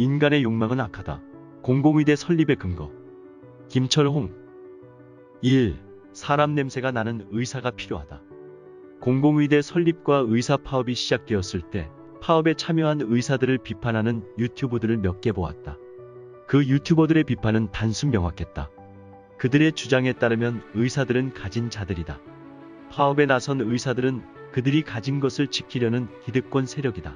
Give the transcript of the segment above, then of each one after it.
인간의 욕망은 악하다. 공공의대 설립의 근거. 김철홍. 1. 사람 냄새가 나는 의사가 필요하다. 공공의대 설립과 의사 파업이 시작되었을 때 파업에 참여한 의사들을 비판하는 유튜브들을 몇 개 보았다. 그 유튜버들의 비판은 단순 명확했다. 그들의 주장에 따르면 의사들은 가진 자들이다. 파업에 나선 의사들은 그들이 가진 것을 지키려는 기득권 세력이다.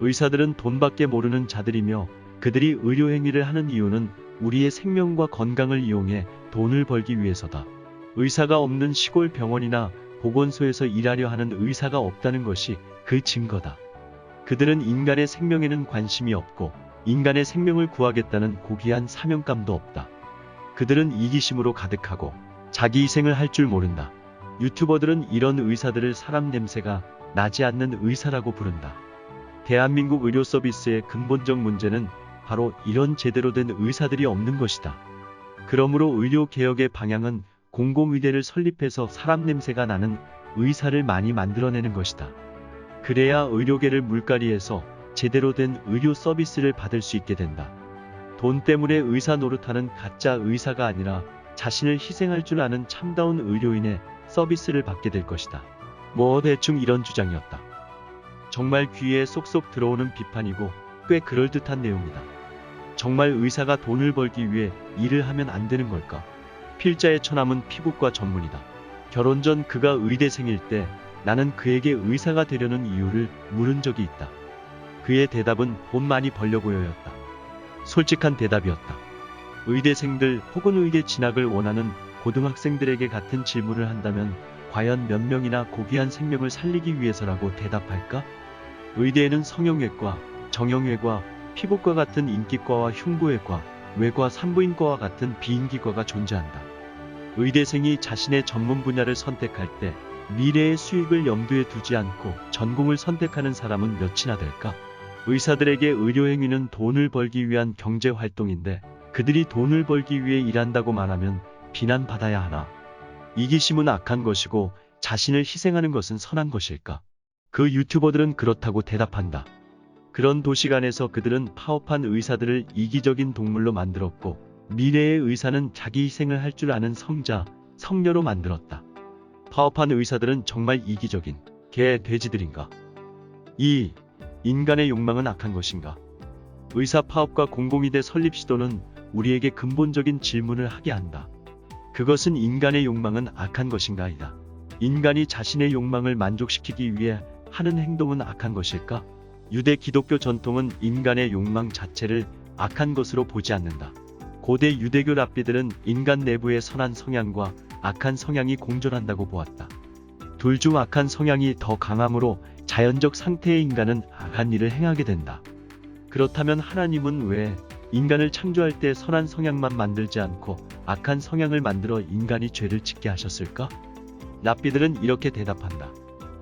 의사들은 돈밖에 모르는 자들이며 그들이 의료행위를 하는 이유는 우리의 생명과 건강을 이용해 돈을 벌기 위해서다. 의사가 없는 시골 병원이나 보건소에서 일하려 하는 의사가 없다는 것이 그 증거다. 그들은 인간의 생명에는 관심이 없고 인간의 생명을 구하겠다는 고귀한 사명감도 없다. 그들은 이기심으로 가득하고 자기 희생을 할 줄 모른다. 유튜버들은 이런 의사들을 사람 냄새가 나지 않는 의사라고 부른다. 대한민국 의료 서비스의 근본적 문제는 바로 이런 제대로 된 의사들이 없는 것이다. 그러므로 의료 개혁의 방향은 공공의대를 설립해서 사람 냄새가 나는 의사를 많이 만들어내는 것이다. 그래야 의료계를 물갈이해서 제대로 된 의료 서비스를 받을 수 있게 된다. 돈 때문에 의사 노릇하는 가짜 의사가 아니라 자신을 희생할 줄 아는 참다운 의료인의 서비스를 받게 될 것이다. 대충 이런 주장이었다. 정말 귀에 쏙쏙 들어오는 비판이고 꽤 그럴듯한 내용이다. 정말 의사가 돈을 벌기 위해 일을 하면 안 되는 걸까? 필자의 처남은 피부과 전문이다. 결혼 전 그가 의대생일 때 나는 그에게 의사가 되려는 이유를 물은 적이 있다. 그의 대답은 돈 많이 벌려고요였다. 솔직한 대답이었다. 의대생들 혹은 의대 진학을 원하는 고등학생들에게 같은 질문을 한다면 과연 몇 명이나 고귀한 생명을 살리기 위해서라고 대답할까? 의대에는 성형외과, 정형외과, 피부과 같은 인기과와 흉부외과, 외과 산부인과와 같은 비인기과가 존재한다. 의대생이 자신의 전문 분야를 선택할 때 미래의 수익을 염두에 두지 않고 전공을 선택하는 사람은 몇이나 될까? 의사들에게 의료행위는 돈을 벌기 위한 경제활동인데 그들이 돈을 벌기 위해 일한다고 말하면 비난받아야 하나? 이기심은 악한 것이고 자신을 희생하는 것은 선한 것일까? 그 유튜버들은 그렇다고 대답한다. 그런 도식 안에서 그들은 파업한 의사들을 이기적인 동물로 만들었고 미래의 의사는 자기 희생을 할 줄 아는 성자, 성녀로 만들었다. 파업한 의사들은 정말 이기적인 개, 돼지들인가? 2. 인간의 욕망은 악한 것인가? 의사 파업과 공공의대 설립 시도는 우리에게 근본적인 질문을 하게 한다. 그것은 인간의 욕망은 악한 것인가이다. 인간이 자신의 욕망을 만족시키기 위해 하는 행동은 악한 것일까? 유대 기독교 전통은 인간의 욕망 자체를 악한 것으로 보지 않는다. 고대 유대교 랍비들은 인간 내부의 선한 성향과 악한 성향이 공존한다고 보았다. 둘 중 악한 성향이 더 강함으로 자연적 상태의 인간은 악한 일을 행하게 된다. 그렇다면 하나님은 왜 인간을 창조할 때 선한 성향만 만들지 않고 악한 성향을 만들어 인간이 죄를 짓게 하셨을까? 랍비들은 이렇게 대답한다.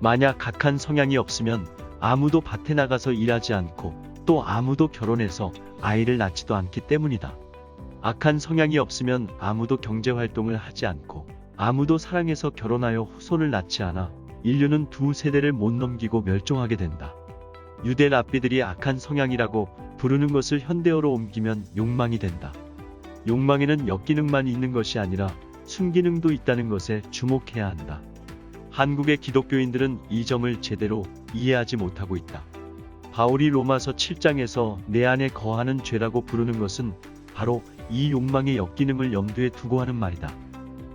만약 악한 성향이 없으면 아무도 밭에 나가서 일하지 않고 또 아무도 결혼해서 아이를 낳지도 않기 때문이다. 악한 성향이 없으면 아무도 경제활동을 하지 않고 아무도 사랑해서 결혼하여 후손을 낳지 않아 인류는 두 세대를 못 넘기고 멸종하게 된다. 유대 랍비들이 악한 성향이라고 부르는 것을 현대어로 옮기면 욕망이 된다. 욕망에는 역기능만 있는 것이 아니라 순기능도 있다는 것에 주목해야 한다. 한국의 기독교인들은 이 점을 제대로 이해하지 못하고 있다. 바울이 로마서 7장에서 내 안에 거하는 죄라고 부르는 것은 바로 이 욕망의 역기능을 염두에 두고 하는 말이다.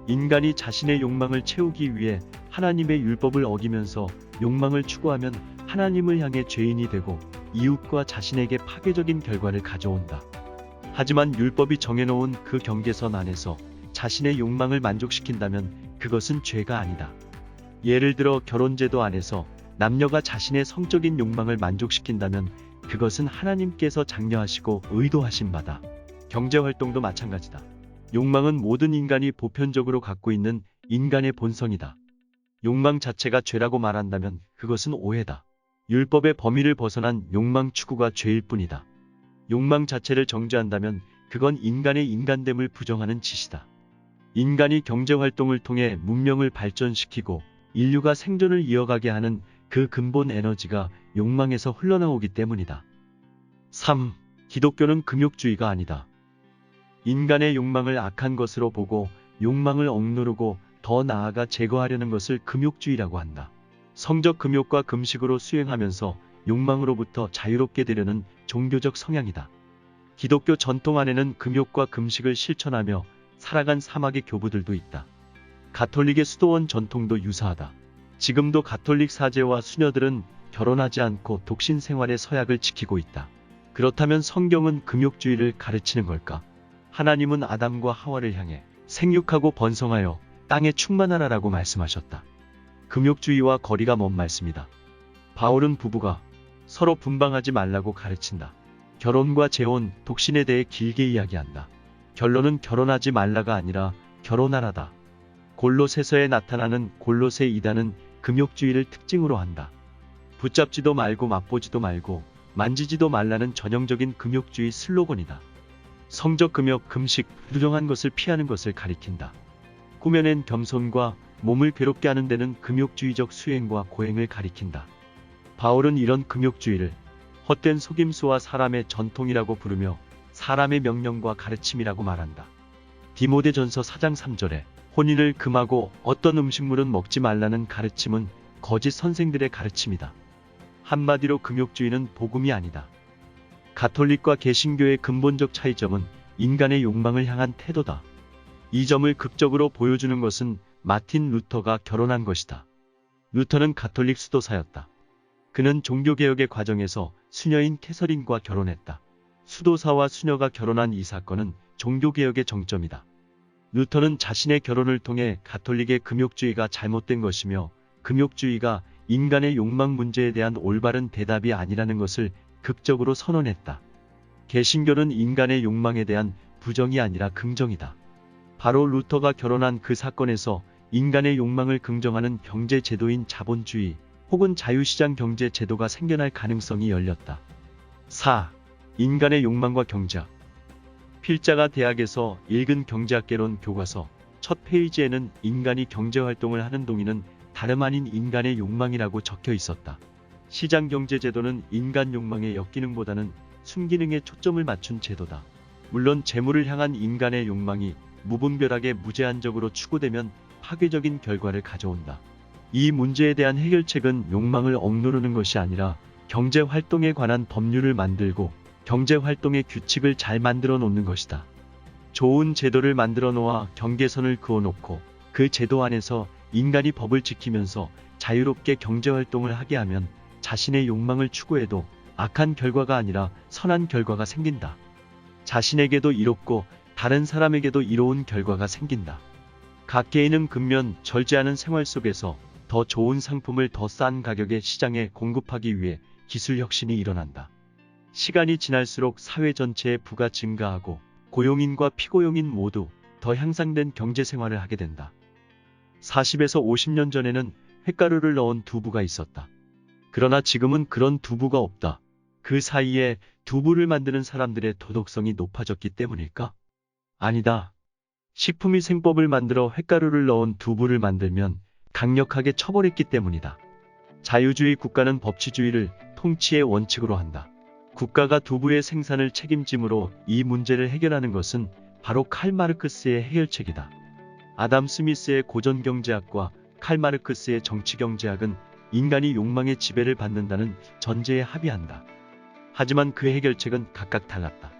인간이 자신의 욕망을 채우기 위해 하나님의 율법을 어기면서 욕망을 추구하면 하나님을 향해 죄인이 되고 이웃과 자신에게 파괴적인 결과를 가져온다. 하지만 율법이 정해놓은 그 경계선 안에서 자신의 욕망을 만족시킨다면 그것은 죄가 아니다. 예를 들어 결혼제도 안에서 남녀가 자신의 성적인 욕망을 만족시킨다면 그것은 하나님께서 장려하시고 의도하신 바다. 경제활동도 마찬가지다. 욕망은 모든 인간이 보편적으로 갖고 있는 인간의 본성이다. 욕망 자체가 죄라고 말한다면 그것은 오해다. 율법의 범위를 벗어난 욕망 추구가 죄일 뿐이다. 욕망 자체를 정죄한다면 그건 인간의 인간됨을 부정하는 짓이다. 인간이 경제활동을 통해 문명을 발전시키고 인류가 생존을 이어가게 하는 그 근본 에너지가 욕망에서 흘러나오기 때문이다. 3. 기독교는 금욕주의가 아니다. 인간의 욕망을 악한 것으로 보고 욕망을 억누르고 더 나아가 제거하려는 것을 금욕주의라고 한다. 성적 금욕과 금식으로 수행하면서 욕망으로부터 자유롭게 되려는 종교적 성향이다. 기독교 전통 안에는 금욕과 금식을 실천하며 살아간 사막의 교부들도 있다. 가톨릭의 수도원 전통도 유사하다. 지금도 가톨릭 사제와 수녀들은 결혼하지 않고 독신 생활의 서약을 지키고 있다. 그렇다면 성경은 금욕주의를 가르치는 걸까? 하나님은 아담과 하와를 향해 생육하고 번성하여 땅에 충만하라라고 말씀하셨다. 금욕주의와 거리가 먼 말씀이다. 바울은 부부가 서로 분방하지 말라고 가르친다. 결혼과 재혼, 독신에 대해 길게 이야기한다. 결론은 결혼하지 말라가 아니라 결혼하라다. 골로새서에 나타나는 골로새 2단은 금욕주의를 특징으로 한다. 붙잡지도 말고 맛보지도 말고 만지지도 말라는 전형적인 금욕주의 슬로건이다. 성적 금욕, 금식, 부정한 것을 피하는 것을 가리킨다. 꾸며낸 겸손과 몸을 괴롭게 하는 데는 금욕주의적 수행과 고행을 가리킨다. 바울은 이런 금욕주의를 헛된 속임수와 사람의 전통이라고 부르며 사람의 명령과 가르침이라고 말한다. 디모데전서 4장 3절에 혼인을 금하고 어떤 음식물은 먹지 말라는 가르침은 거짓 선생들의 가르침이다. 한마디로 금욕주의는 복음이 아니다. 가톨릭과 개신교의 근본적 차이점은 인간의 욕망을 향한 태도다. 이 점을 극적으로 보여주는 것은 마틴 루터가 결혼한 것이다. 루터는 가톨릭 수도사였다. 그는 종교개혁의 과정에서 수녀인 캐서린과 결혼했다. 수도사와 수녀가 결혼한 이 사건은 종교개혁의 정점이다. 루터는 자신의 결혼을 통해 가톨릭의 금욕주의가 잘못된 것이며 금욕주의가 인간의 욕망 문제에 대한 올바른 대답이 아니라는 것을 극적으로 선언했다. 개신교는 인간의 욕망에 대한 부정이 아니라 긍정이다. 바로 루터가 결혼한 그 사건에서 인간의 욕망을 긍정하는 경제 제도인 자본주의 혹은 자유시장 경제 제도가 생겨날 가능성이 열렸다. 4. 인간의 욕망과 경제학. 필자가 대학에서 읽은 경제학개론 교과서 첫 페이지에는 인간이 경제활동을 하는 동의는 다름 아닌 인간의 욕망이라고 적혀 있었다. 시장경제제도는 인간 욕망의 역기능보다는 순기능에 초점을 맞춘 제도다. 물론 재물을 향한 인간의 욕망이 무분별하게 무제한적으로 추구되면 파괴적인 결과를 가져온다. 이 문제에 대한 해결책은 욕망을 억누르는 것이 아니라 경제활동에 관한 법률을 만들고 경제활동의 규칙을 잘 만들어 놓는 것이다. 좋은 제도를 만들어 놓아 경계선을 그어 놓고 그 제도 안에서 인간이 법을 지키면서 자유롭게 경제활동을 하게 하면 자신의 욕망을 추구해도 악한 결과가 아니라 선한 결과가 생긴다. 자신에게도 이롭고 다른 사람에게도 이로운 결과가 생긴다. 각 개인은 근면 절제하는 생활 속에서 더 좋은 상품을 더 싼 가격에 시장에 공급하기 위해 기술 혁신이 일어난다. 시간이 지날수록 사회 전체의 부가 증가하고 고용인과 피고용인 모두 더 향상된 경제생활을 하게 된다. 40에서 50년 전에는 횟가루를 넣은 두부가 있었다. 그러나 지금은 그런 두부가 없다. 그 사이에 두부를 만드는 사람들의 도덕성이 높아졌기 때문일까? 아니다. 식품위생법을 만들어 횟가루를 넣은 두부를 만들면 강력하게 처벌했기 때문이다. 자유주의 국가는 법치주의를 통치의 원칙으로 한다. 국가가 두부의 생산을 책임지므로 이 문제를 해결하는 것은 바로 칼 마르크스의 해결책이다. 아담 스미스의 고전경제학과 칼 마르크스의 정치경제학은 인간이 욕망의 지배를 받는다는 전제에 합의한다. 하지만 그 해결책은 각각 달랐다.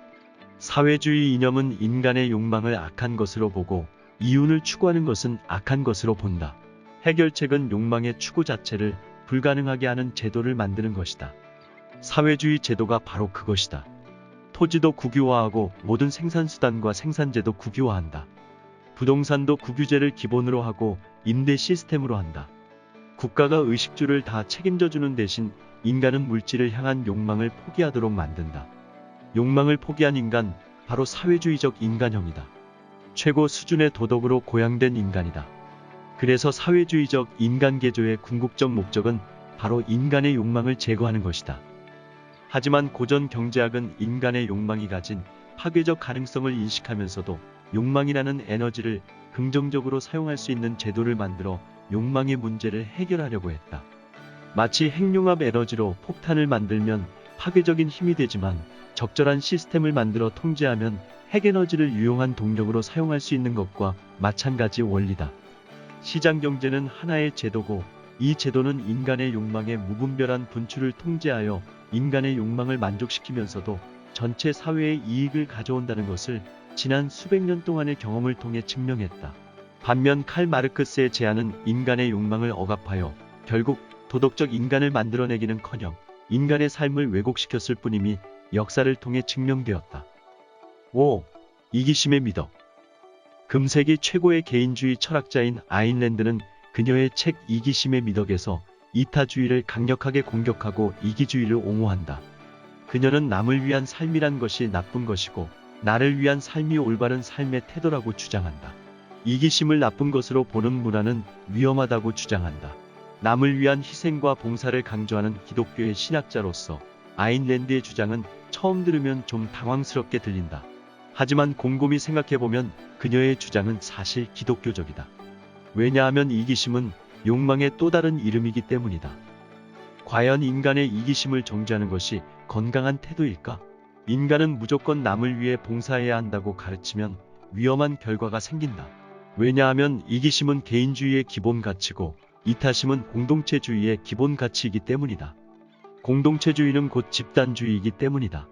사회주의 이념은 인간의 욕망을 악한 것으로 보고 이윤을 추구하는 것은 악한 것으로 본다. 해결책은 욕망의 추구 자체를 불가능하게 하는 제도를 만드는 것이다. 사회주의 제도가 바로 그것이다. 토지도 국유화하고 모든 생산수단과 생산재도 국유화한다. 부동산도 국유제를 기본으로 하고 임대 시스템으로 한다. 국가가 의식주를 다 책임져주는 대신 인간은 물질을 향한 욕망을 포기하도록 만든다. 욕망을 포기한 인간, 바로 사회주의적 인간형이다. 최고 수준의 도덕으로 고양된 인간이다. 그래서 사회주의적 인간개조의 궁극적 목적은 바로 인간의 욕망을 제거하는 것이다. 하지만 고전 경제학은 인간의 욕망이 가진 파괴적 가능성을 인식하면서도 욕망이라는 에너지를 긍정적으로 사용할 수 있는 제도를 만들어 욕망의 문제를 해결하려고 했다. 마치 핵융합 에너지로 폭탄을 만들면 파괴적인 힘이 되지만 적절한 시스템을 만들어 통제하면 핵에너지를 유용한 동력으로 사용할 수 있는 것과 마찬가지 원리다. 시장 경제는 하나의 제도고 이 제도는 인간의 욕망의 무분별한 분출을 통제하여 인간의 욕망을 만족시키면서도 전체 사회의 이익을 가져온다는 것을 지난 수백 년 동안의 경험을 통해 증명했다. 반면 칼 마르크스의 제안은 인간의 욕망을 억압하여 결국 도덕적 인간을 만들어내기는커녕 인간의 삶을 왜곡시켰을 뿐임이 역사를 통해 증명되었다. 5. 이기심의 미덕. 금세기 최고의 개인주의 철학자인 아인랜드는 그녀의 책 이기심의 미덕에서 이타주의를 강력하게 공격하고 이기주의를 옹호한다. 그녀는 남을 위한 삶이란 것이 나쁜 것이고 나를 위한 삶이 올바른 삶의 태도라고 주장한다. 이기심을 나쁜 것으로 보는 문화는 위험하다고 주장한다. 남을 위한 희생과 봉사를 강조하는 기독교의 신학자로서 아인랜드의 주장은 처음 들으면 좀 당황스럽게 들린다. 하지만 곰곰이 생각해보면 그녀의 주장은 사실 기독교적이다. 왜냐하면 이기심은 욕망의 또 다른 이름이기 때문이다. 과연 인간의 이기심을 정지하는 것이 건강한 태도일까? 인간은 무조건 남을 위해 봉사해야 한다고 가르치면 위험한 결과가 생긴다. 왜냐하면 이기심은 개인주의의 기본 가치고 이타심은 공동체주의의 기본 가치이기 때문이다. 공동체주의는 곧 집단주의이기 때문이다.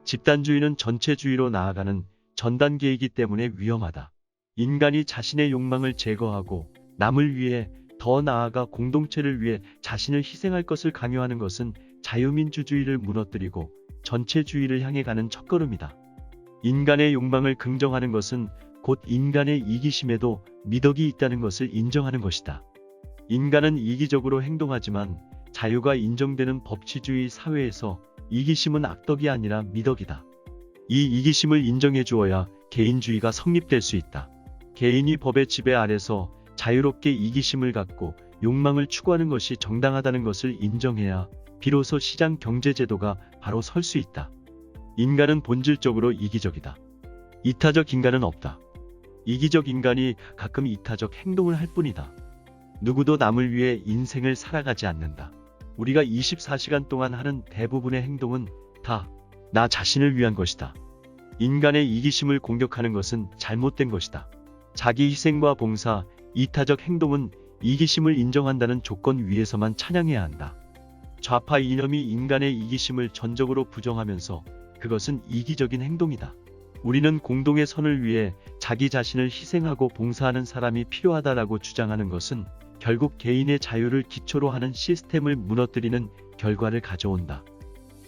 집단주의는 전체주의로 나아가는 전단계이기 때문에 위험하다. 인간이 자신의 욕망을 제거하고 남을 위해 더 나아가 공동체를 위해 자신을 희생할 것을 강요하는 것은 자유민주주의를 무너뜨리고 전체주의를 향해 가는 첫걸음이다. 인간의 욕망을 긍정하는 것은 곧 인간의 이기심에도 미덕이 있다는 것을 인정하는 것이다. 인간은 이기적으로 행동하지만 자유가 인정되는 법치주의 사회에서 이기심은 악덕이 아니라 미덕이다. 이 이기심을 인정해 주어야 개인주의가 성립될 수 있다. 개인이 법의 지배 아래서 자유롭게 이기심을 갖고 욕망을 추구하는 것이 정당하다는 것을 인정해야 비로소 시장 경제제도가 바로 설 수 있다. 인간은 본질적으로 이기적이다. 이타적 인간은 없다. 이기적 인간이 가끔 이타적 행동을 할 뿐이다. 누구도 남을 위해 인생을 살아가지 않는다. 우리가 24시간 동안 하는 대부분의 행동은 다 나 자신을 위한 것이다. 인간의 이기심을 공격하는 것은 잘못된 것이다. 자기 희생과 봉사, 이타적 행동은 이기심을 인정한다는 조건 위에서만 찬양해야 한다. 좌파 이념이 인간의 이기심을 전적으로 부정하면서 그것은 이기적인 행동이다. 우리는 공동의 선을 위해 자기 자신을 희생하고 봉사하는 사람이 필요하다라고 주장하는 것은 결국 개인의 자유를 기초로 하는 시스템을 무너뜨리는 결과를 가져온다.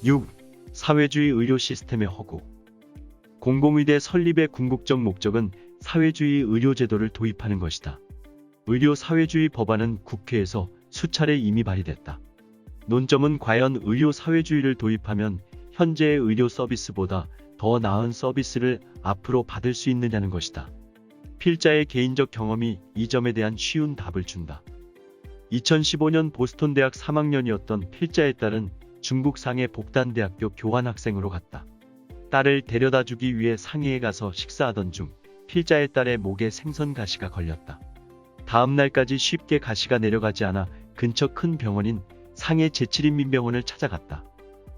6. 사회주의 의료 시스템의 허구. 공공의대 설립의 궁극적 목적은 사회주의 의료제도를 도입하는 것이다. 의료 사회주의 법안은 국회에서 수차례 이미 발의됐다. 논점은 과연 의료 사회주의를 도입하면 현재의 의료 서비스보다 더 나은 서비스를 앞으로 받을 수 있느냐는 것이다. 필자의 개인적 경험이 이 점에 대한 쉬운 답을 준다. 2015년 보스턴 대학 3학년이었던 필자의 딸은 중국 상해 복단대학교 교환학생으로 갔다. 딸을 데려다 주기 위해 상해에 가서 식사하던 중 필자의 딸의 목에 생선 가시가 걸렸다. 다음 날까지 쉽게 가시가 내려가지 않아 근처 큰 병원인 상해 제7인민병원을 찾아갔다.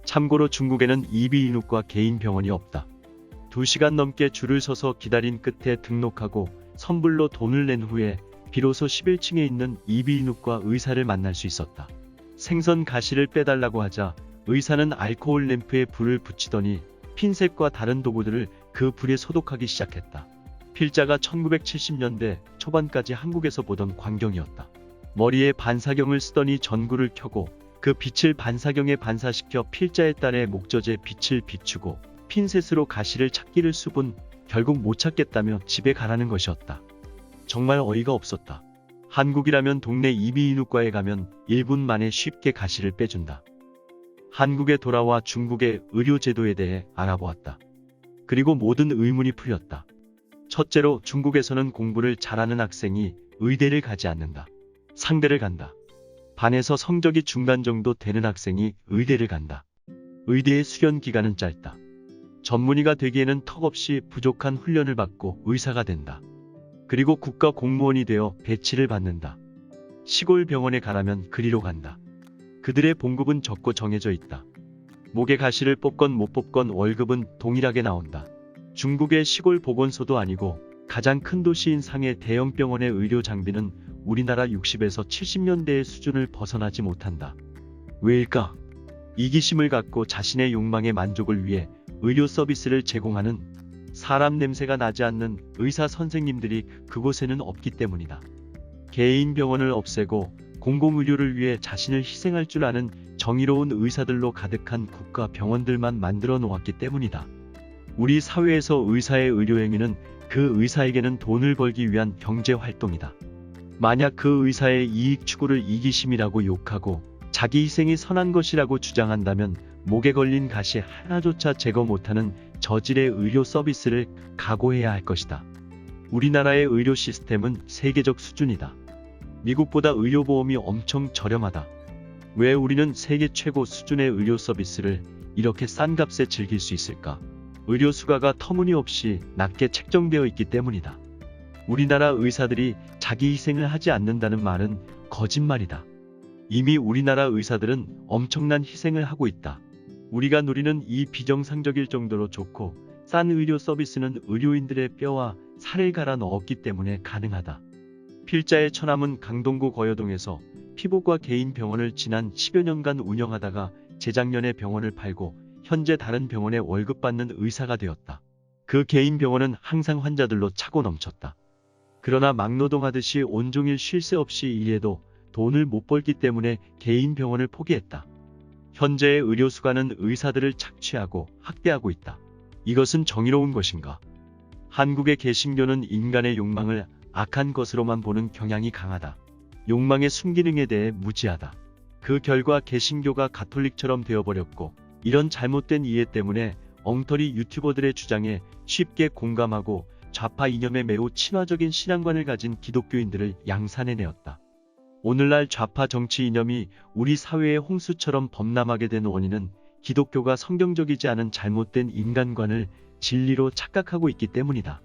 참고로 중국에는 이비인후과 개인 병원이 없다. 2시간 넘게 줄을 서서 기다린 끝에 등록하고 선불로 돈을 낸 후에 비로소 11층에 있는 이비인후과 의사를 만날 수 있었다. 생선 가시를 빼달라고 하자 의사는 알코올 램프에 불을 붙이더니 핀셋과 다른 도구들을 그 불에 소독하기 시작했다. 필자가 1970년대 초반까지 한국에서 보던 광경이었다. 머리에 반사경을 쓰더니 전구를 켜고 그 빛을 반사경에 반사시켜 필자의 딸의 목젖에 빛을 비추고 핀셋으로 가시를 찾기를 수분, 결국 못 찾겠다며 집에 가라는 것이었다. 정말 어이가 없었다. 한국이라면 동네 이비인후과에 가면 1분 만에 쉽게 가시를 빼준다. 한국에 돌아와 중국의 의료제도에 대해 알아보았다. 그리고 모든 의문이 풀렸다. 첫째로 중국에서는 공부를 잘하는 학생이 의대를 가지 않는다. 상대를 간다. 반에서 성적이 중간 정도 되는 학생이 의대를 간다. 의대의 수련 기간은 짧다. 전문의가 되기에는 턱없이 부족한 훈련을 받고 의사가 된다. 그리고 국가 공무원이 되어 배치를 받는다. 시골 병원에 가라면 그리로 간다. 그들의 봉급은 적고 정해져 있다. 목에 가시를 뽑건 못 뽑건 월급은 동일하게 나온다. 중국의 시골 보건소도 아니고 가장 큰 도시인 상해 대형 병원의 의료 장비는 우리나라 60에서 70년대의 수준을 벗어나지 못한다. 왜일까? 이기심을 갖고 자신의 욕망의 만족을 위해 의료 서비스를 제공하는 사람 냄새가 나지 않는 의사 선생님들이 그곳에는 없기 때문이다. 개인 병원을 없애고 공공의료를 위해 자신을 희생할 줄 아는 정의로운 의사들로 가득한 국가 병원들만 만들어 놓았기 때문이다. 우리 사회에서 의사의 의료행위는 그 의사에게는 돈을 벌기 위한 경제활동이다. 만약 그 의사의 이익 추구를 이기심이라고 욕하고 자기 희생이 선한 것이라고 주장한다면 목에 걸린 가시 하나조차 제거 못하는 저질의 의료 서비스를 각오해야 할 것이다. 우리나라의 의료 시스템은 세계적 수준이다. 미국보다 의료보험이 엄청 저렴하다. 왜 우리는 세계 최고 수준의 의료 서비스를 이렇게 싼 값에 즐길 수 있을까? 의료 수가가 터무니없이 낮게 책정되어 있기 때문이다. 우리나라 의사들이 자기 희생을 하지 않는다는 말은 거짓말이다. 이미 우리나라 의사들은 엄청난 희생을 하고 있다. 우리가 누리는 이 비정상적일 정도로 좋고 싼 의료 서비스는 의료인들의 뼈와 살을 갈아 넣었기 때문에 가능하다. 필자의 처남은 강동구 거여동에서 피부과 개인 병원을 지난 10여 년간 운영하다가 재작년에 병원을 팔고 현재 다른 병원에 월급 받는 의사가 되었다. 그 개인 병원은 항상 환자들로 차고 넘쳤다. 그러나 막노동하듯이 온종일 쉴 새 없이 일해도 돈을 못 벌기 때문에 개인 병원을 포기했다. 현재의 의료 수가는 의사들을 착취하고 학대하고 있다. 이것은 정의로운 것인가? 한국의 개신교는 인간의 욕망을 악한 것으로만 보는 경향이 강하다. 욕망의 순기능에 대해 무지하다. 그 결과 개신교가 가톨릭처럼 되어버렸고 이런 잘못된 이해 때문에 엉터리 유튜버들의 주장에 쉽게 공감하고 좌파 이념에 매우 친화적인 신앙관을 가진 기독교인들을 양산해내었다. 오늘날 좌파 정치 이념이 우리 사회의 홍수처럼 범람하게 된 원인은 기독교가 성경적이지 않은 잘못된 인간관을 진리로 착각하고 있기 때문이다.